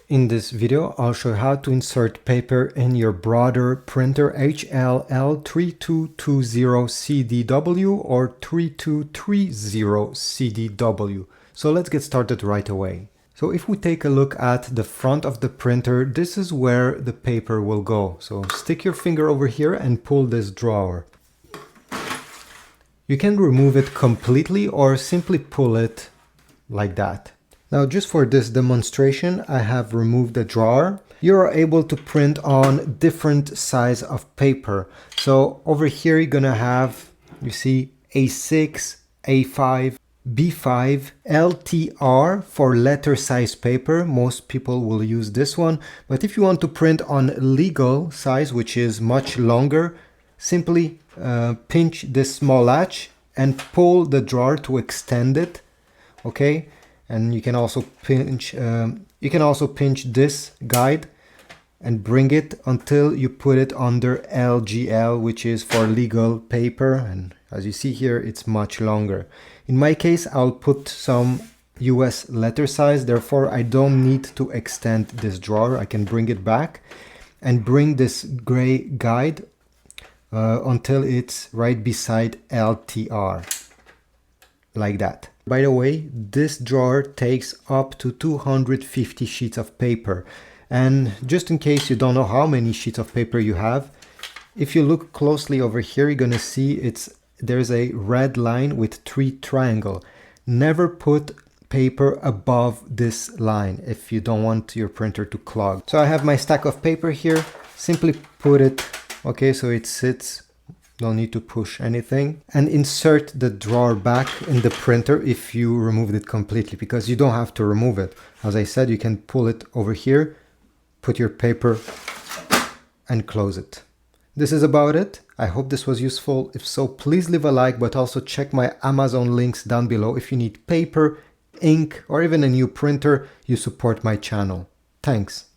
In this video, I'll show you how to insert paper in your Brother printer HL-L3220CDW or 3230CDW. So let's get started right away. So if we take a look at the front of the printer, this is where the paper will go. So stick your finger over here and pull this drawer. You can remove it completely or simply pull it like that. Now, just for this demonstration, I have removed the drawer. You are able to print on different size of paper. So over here, you're gonna have, you see, A6, A5, B5, LTR for letter size paper. Most people will use this one. But if you want to print on legal size, which is much longer, simply pinch this small latch and pull the drawer to extend it. Okay. And you can also pinch this guide and bring it until you put it under LGL, which is for legal paper. And as you see here, it's much longer. In my case, I'll put some US letter size. Therefore, I don't need to extend this drawer. I can bring it back and bring this gray guide until it's right beside LTR, like that. By the way, this drawer takes up to 250 sheets of paper. And just in case you don't know how many sheets of paper you have, if you look closely over here, you're gonna see there's a red line with 3 triangles. Never put paper above this line if you don't want your printer to clog. So I have my stack of paper here. Simply put it, okay, so it sits. Don't need to push anything, and insert the drawer back in the printer if you removed it completely, because you don't have to remove it. As I said, you can pull it over here, put your paper and close it. This is about it. I hope this was useful. If so, please leave a like, but also check my Amazon links down below if you need paper, ink, or even a new printer. You support my channel. Thanks.